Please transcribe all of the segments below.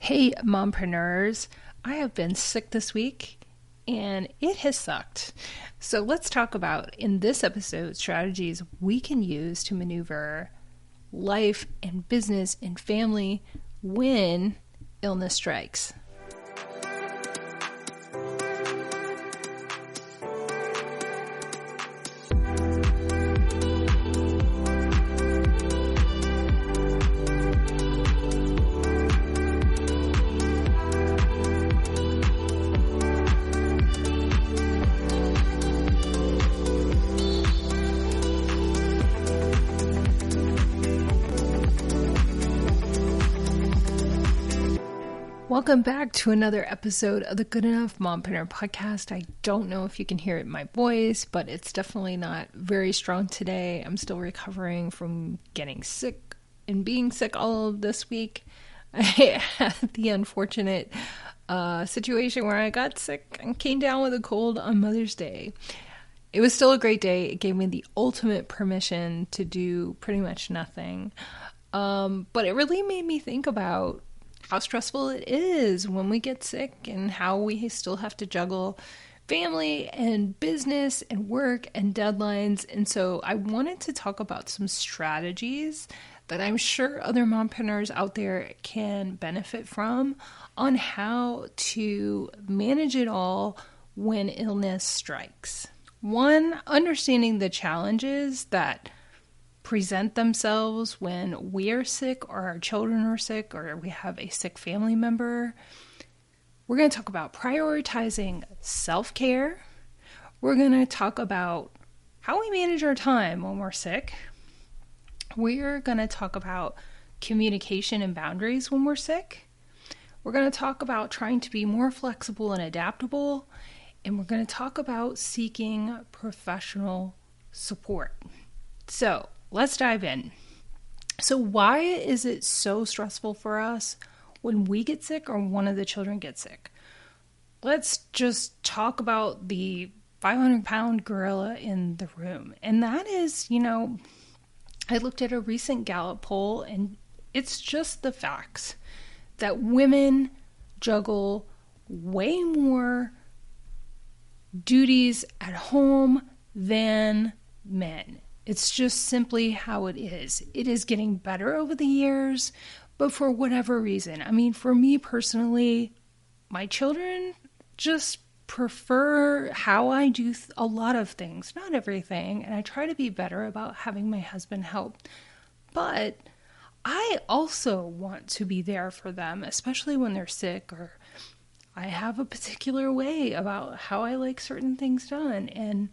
Hey, mompreneurs. I have been sick this week and it has sucked. So let's talk about, in this episode, strategies we can use to maneuver life and business and family when illness strikes. Welcome back to another episode of the Good Enough Mompreneur podcast. I don't know if you can hear it in my voice, but it's definitely not very strong today. I'm still recovering from getting sick and being sick all of this week. I had the unfortunate situation where I got sick and came down with a cold on Mother's Day. It was still a great day. It gave me the ultimate permission to do pretty much nothing. But it really made me think about how stressful it is when we get sick and how we still have to juggle family and business and work and deadlines. And so I wanted to talk about some strategies that I'm sure other mompreneurs out there can benefit from on how to manage it all when illness strikes. One, understanding the challenges that present themselves when we are sick or our children are sick or we have a sick family member. We're going to talk about prioritizing self-care. We're going to talk about how we manage our time when we're sick. We're going to talk about communication and boundaries when we're sick. We're going to talk about trying to be more flexible and adaptable. And we're going to talk about seeking professional support. So, let's dive in. So why is it so stressful for us when we get sick or one of the children gets sick? Let's just talk about the 500-pound gorilla in the room. And that is, I looked at a recent Gallup poll and it's just the facts that women juggle way more duties at home than men. It's just simply how it is. It is getting better over the years, but for whatever reason. I mean, for me personally, my children just prefer how I do a lot of things, not everything, and I try to be better about having my husband help. But I also want to be there for them, especially when they're sick, or I have a particular way about how I like certain things done, and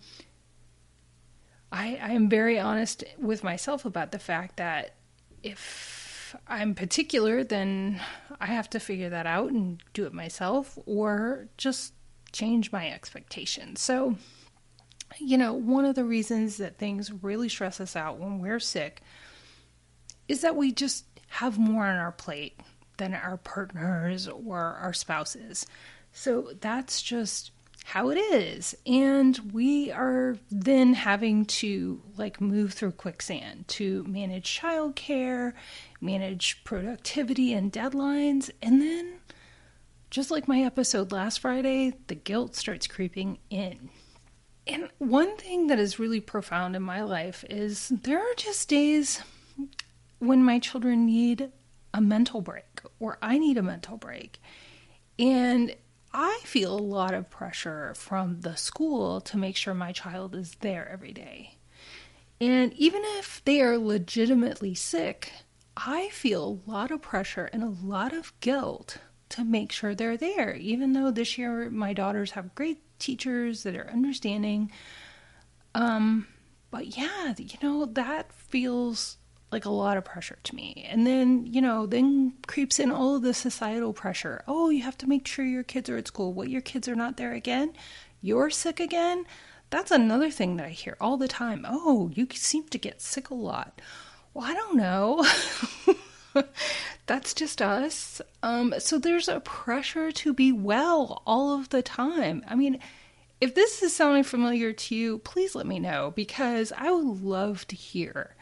I am very honest with myself about the fact that if I'm particular, then I have to figure that out and do it myself or just change my expectations. So, one of the reasons that things really stress us out when we're sick is that we just have more on our plate than our partners or our spouses. So that's just how it is. And we are then having to move through quicksand to manage childcare, manage productivity and deadlines. And then, just like my episode last Friday, the guilt starts creeping in. And one thing that is really profound in my life is there are just days when my children need a mental break or I need a mental break. And I feel a lot of pressure from the school to make sure my child is there every day. And even if they are legitimately sick, I feel a lot of pressure and a lot of guilt to make sure they're there. Even though this year my daughters have great teachers that are understanding. But yeah, that feels like a lot of pressure to me. And then, then creeps in all of the societal pressure. Oh, you have to make sure your kids are at school. What, your kids are not there again? You're sick again? That's another thing that I hear all the time. Oh, you seem to get sick a lot. Well, I don't know. That's just us. So there's a pressure to be well all of the time. I mean, if this is sounding familiar to you, please let me know, because I would love to hear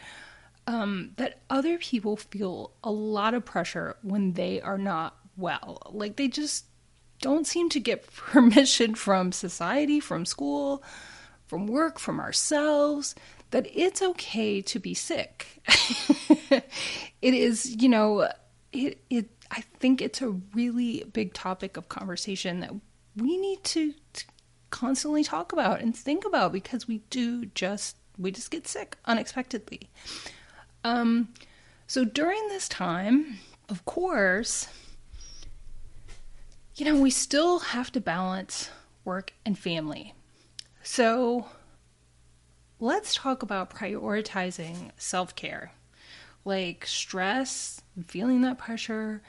that other people feel a lot of pressure when they are not well. Like, they just don't seem to get permission from society, from school, from work, from ourselves, that it's okay to be sick. It is, I think it's a really big topic of conversation that we need to constantly talk about and think about, because we just get sick unexpectedly. So during this time, of course, we still have to balance work and family. So let's talk about prioritizing self-care. Like, stress, feeling that pressure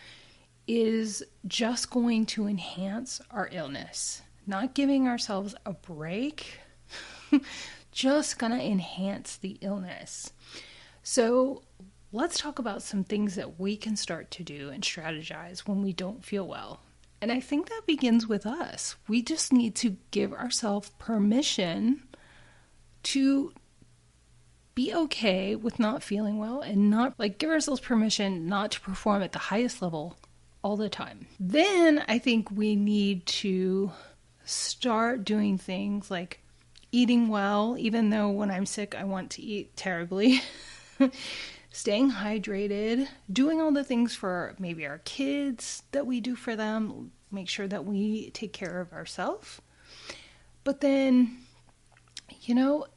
is just going to enhance our illness. Not giving ourselves a break, just gonna enhance the illness. So let's talk about some things that we can start to do and strategize when we don't feel well. And I think that begins with us. We just need to give ourselves permission to be okay with not feeling well, and not give ourselves permission not to perform at the highest level all the time. Then I think we need to start doing things like eating well, even though when I'm sick I want to eat terribly. Staying hydrated, doing all the things for maybe our kids that we do for them, make sure that we take care of ourselves. But then,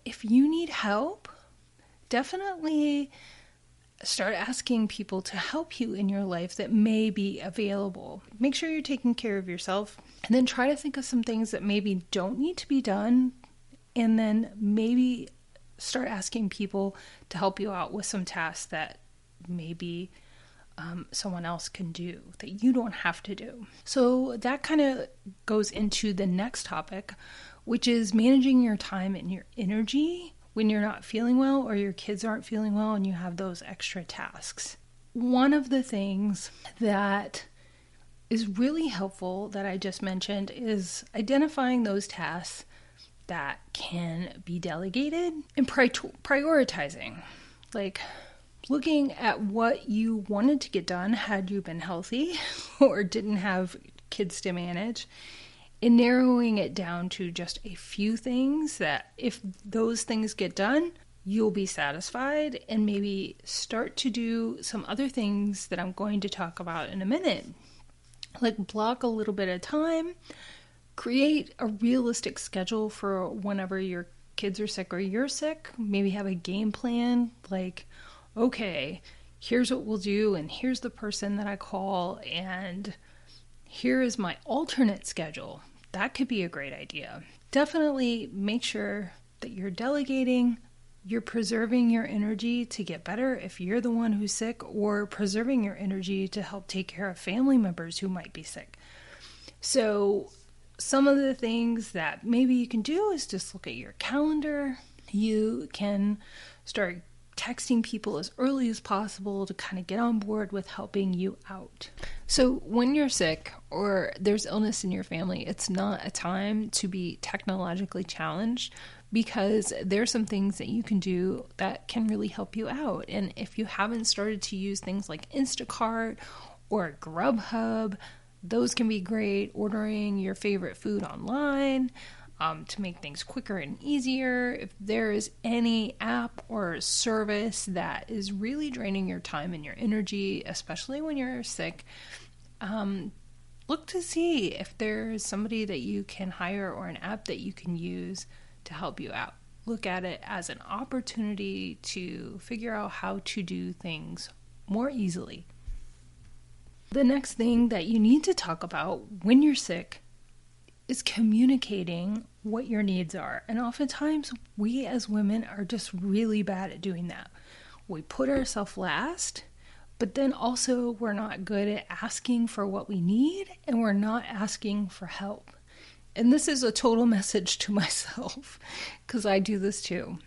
if you need help, definitely start asking people to help you in your life that may be available. Make sure you're taking care of yourself, and then try to think of some things that maybe don't need to be done, and then maybe start asking people to help you out with some tasks that maybe someone else can do that you don't have to do. So that kind of goes into the next topic, which is managing your time and your energy when you're not feeling well, or your kids aren't feeling well and you have those extra tasks. One of the things that is really helpful that I just mentioned is identifying those tasks that can be delegated and prioritizing. Like, looking at what you wanted to get done had you been healthy or didn't have kids to manage, and narrowing it down to just a few things that if those things get done, you'll be satisfied, and maybe start to do some other things that I'm going to talk about in a minute. Like, block a little bit of time, create a realistic schedule for whenever your kids are sick or you're sick. Maybe have a game plan, like, okay, here's what we'll do, and here's the person that I call, and here is my alternate schedule. That could be a great idea. Definitely make sure that you're delegating, you're preserving your energy to get better if you're the one who's sick, or preserving your energy to help take care of family members who might be sick. So some of the things that maybe you can do is just look at your calendar. You can start texting people as early as possible to kind of get on board with helping you out. So when you're sick or there's illness in your family, it's not a time to be technologically challenged, because there's some things that you can do that can really help you out. And if you haven't started to use things like Instacart or Grubhub, those can be great. Ordering your favorite food online to make things quicker and easier. If there is any app or service that is really draining your time and your energy, especially when you're sick, look to see if there's somebody that you can hire or an app that you can use to help you out. Look at it as an opportunity to figure out how to do things more easily. The next thing that you need to talk about when you're sick is communicating what your needs are. And oftentimes we as women are just really bad at doing that. We put ourselves last, but then also we're not good at asking for what we need, and we're not asking for help. And this is a total message to myself, because I do this too.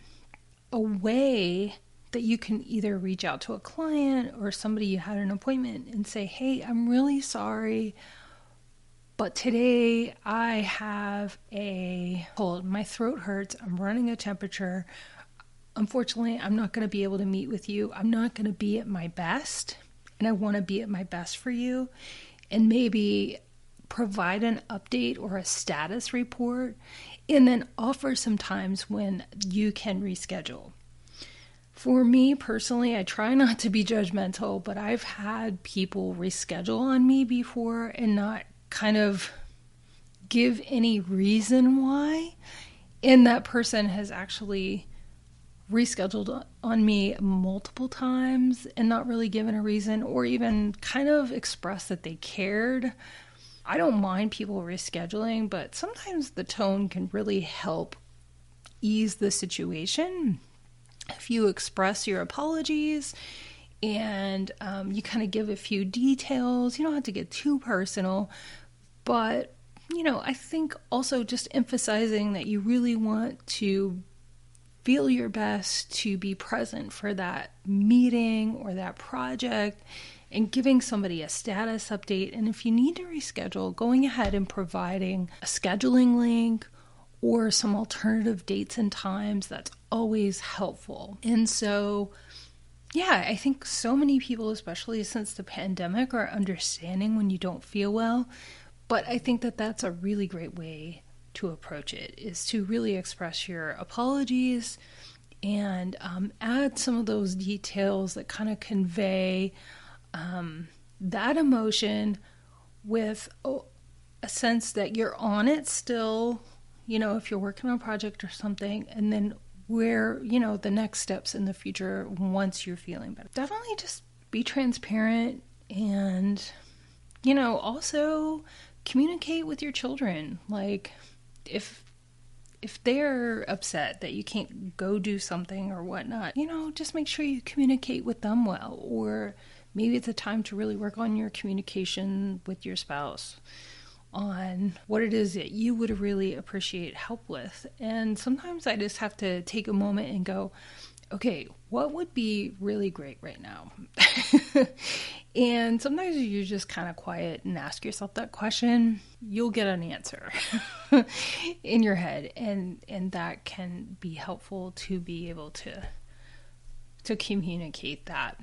A way that you can either reach out to a client or somebody you had an appointment and say, hey, I'm really sorry, but today I have a cold. My throat hurts. I'm running a temperature. Unfortunately, I'm not going to be able to meet with you. I'm not going to be at my best, and I want to be at my best for you. and maybe provide an update or a status report, and then offer some times when you can reschedule. For me personally, I try not to be judgmental, but I've had people reschedule on me before and not kind of give any reason why. And that person has actually rescheduled on me multiple times and not really given a reason or even kind of expressed that they cared. I don't mind people rescheduling, but sometimes the tone can really help ease the situation. If you express your apologies and you kind of give a few details, you don't have to get too personal, but I think also just emphasizing that you really want to feel your best to be present for that meeting or that project, and giving somebody a status update. And if you need to reschedule, going ahead and providing a scheduling link or some alternative dates and times, that's always helpful. And so, I think so many people, especially since the pandemic, are understanding when you don't feel well. But I think that that's a really great way to approach it, is to really express your apologies and add some of those details that kind of convey that emotion with a sense that you're on it still, if you're working on a project or something, and then where, the next steps in the future once you're feeling better. Definitely just be transparent and, also communicate with your children. Like if they're upset that you can't go do something or whatnot, just make sure you communicate with them well. Or maybe it's a time to really work on your communication with your spouse on what it is that you would really appreciate help with. And sometimes I just have to take a moment and go, okay, what would be really great right now? And sometimes you just kind of quiet and ask yourself that question. You'll get an answer in your head. And that can be helpful to be able to communicate that.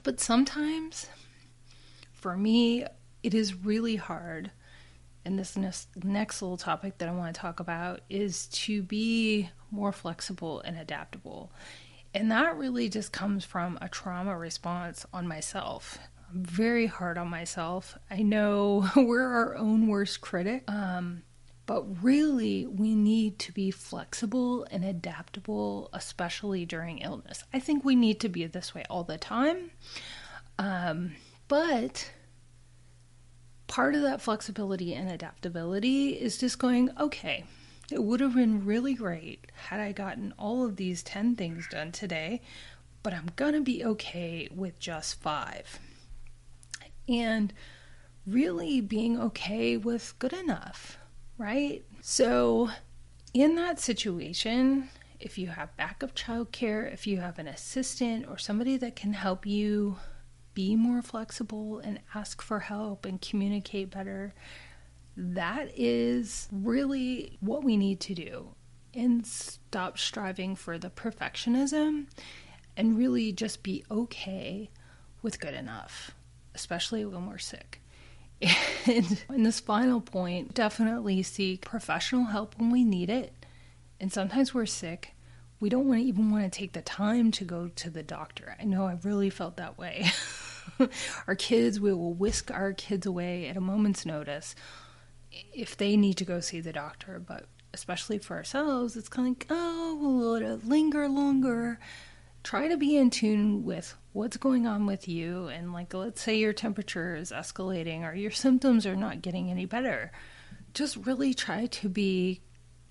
But sometimes, for me, it is really hard, and this next little topic that I want to talk about is to be more flexible and adaptable. And that really just comes from a trauma response on myself. I'm very hard on myself. I know we're our own worst critic, but really we need to be flexible and adaptable, especially during illness. I think we need to be this way all the time, but part of that flexibility and adaptability is just going, okay, it would have been really great had I gotten all of these 10 things done today, but I'm going to be okay with just 5. And really being okay with good enough, right? So in that situation, if you have backup childcare, if you have an assistant or somebody that can help you be more flexible and ask for help and communicate better, that is really what we need to do. And stop striving for the perfectionism and really just be okay with good enough, especially when we're sick. And in this final point, definitely seek professional help when we need it. And sometimes we're sick. We don't even want to take the time to go to the doctor. I know I really felt that way. We will whisk our kids away at a moment's notice if they need to go see the doctor. But especially for ourselves, it's kind of like, we'll let it linger longer. Try to be in tune with what's going on with you. And let's say your temperature is escalating or your symptoms are not getting any better. Just really try to be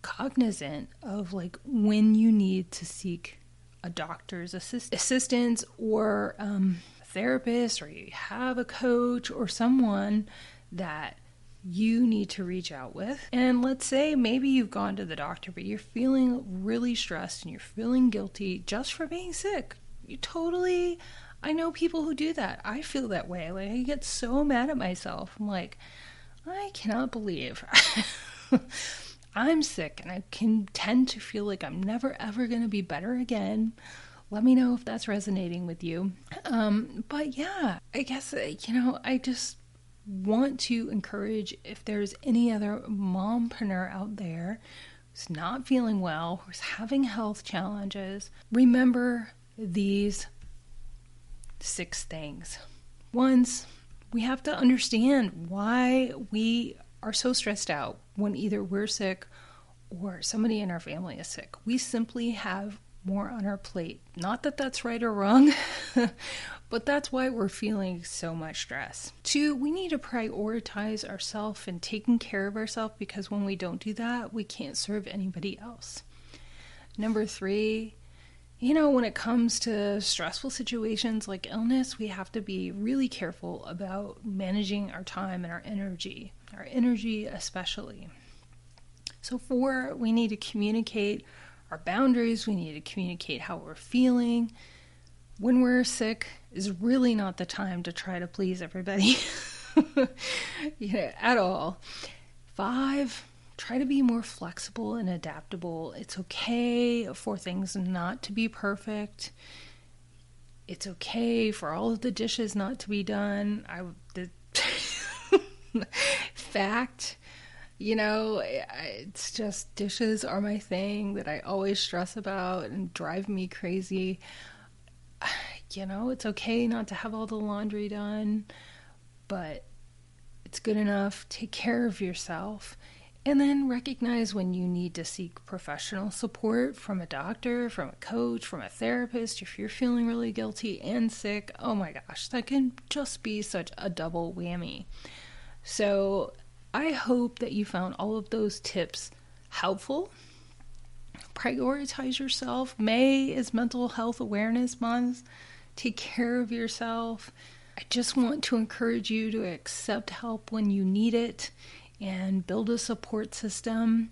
cognizant of when you need to seek a doctor's assistance or a therapist, or you have a coach or someone that you need to reach out with. And let's say maybe you've gone to the doctor, but you're feeling really stressed and you're feeling guilty just for being sick. I know people who do that. I feel that way. I get so mad at myself. I'm like, I cannot believe I'm sick, and I can tend to feel like I'm never ever going to be better again. Let me know if that's resonating with you. But yeah, I guess, want to encourage, if there's any other mompreneur out there who's not feeling well, who's having health challenges, remember these 6 things. Once, we have to understand why we are so stressed out when either we're sick or somebody in our family is sick. We simply have more on our plate. Not that that's right or wrong, but that's why we're feeling so much stress. 2, we need to prioritize ourselves and taking care of ourselves, because when we don't do that, we can't serve anybody else. Number 3, when it comes to stressful situations like illness, we have to be really careful about managing our time and our energy especially. So 4, we need to communicate our boundaries. We need to communicate how we're feeling. When we're sick is really not the time to try to please everybody at all. 5, try to be more flexible and adaptable. It's okay for things not to be perfect. It's okay for all of the dishes not to be done. Fact. It's just dishes are my thing that I always stress about and drive me crazy. It's okay not to have all the laundry done, but it's good enough. Take care of yourself. And then recognize when you need to seek professional support from a doctor, from a coach, from a therapist. If you're feeling really guilty and sick, oh my gosh, that can just be such a double whammy. So I hope that you found all of those tips helpful. Prioritize yourself. May is Mental Health Awareness Month. Take care of yourself. I just want to encourage you to accept help when you need it and build a support system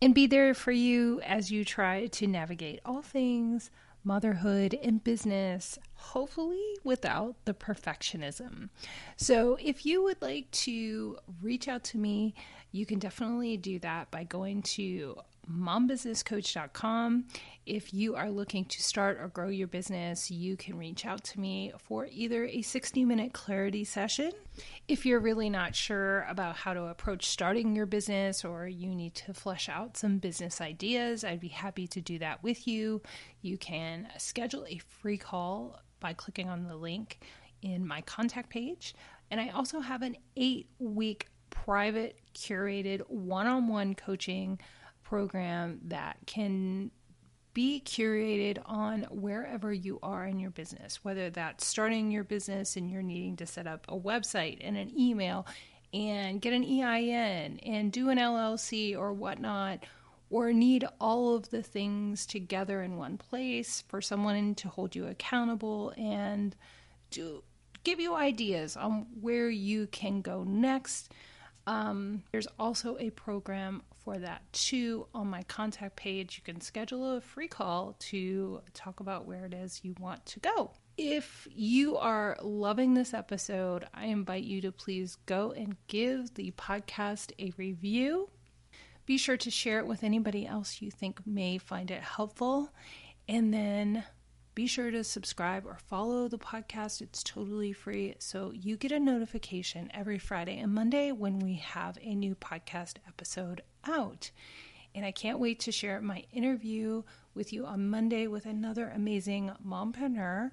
and be there for you as you try to navigate all things motherhood and business, hopefully without the perfectionism. So if you would like to reach out to me, you can definitely do that by going to mombusinesscoach.com. If you are looking to start or grow your business, you can reach out to me for either a 60-minute clarity session. If you're really not sure about how to approach starting your business, or you need to flesh out some business ideas, I'd be happy to do that with you. You can schedule a free call by clicking on the link in my contact page. And I also have an 8-week private curated one-on-one coaching program that can be curated on wherever you are in your business, whether that's starting your business and you're needing to set up a website and an email and get an EIN and do an LLC or whatnot, or need all of the things together in one place for someone to hold you accountable and to give you ideas on where you can go next. There's also a program for that too on my contact page. You can schedule a free call to talk about where it is you want to go. If you are loving this episode, I invite you to please go and give the podcast a review. Be sure to share it with anybody else you think may find it helpful. And then be sure to subscribe or follow the podcast. It's totally free. So you get a notification every Friday and Monday when we have a new podcast episode out. And I can't wait to share my interview with you on Monday with another amazing mompreneur.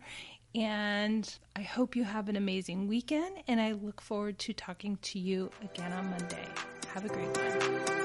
And I hope you have an amazing weekend. And I look forward to talking to you again on Monday. Have a great one.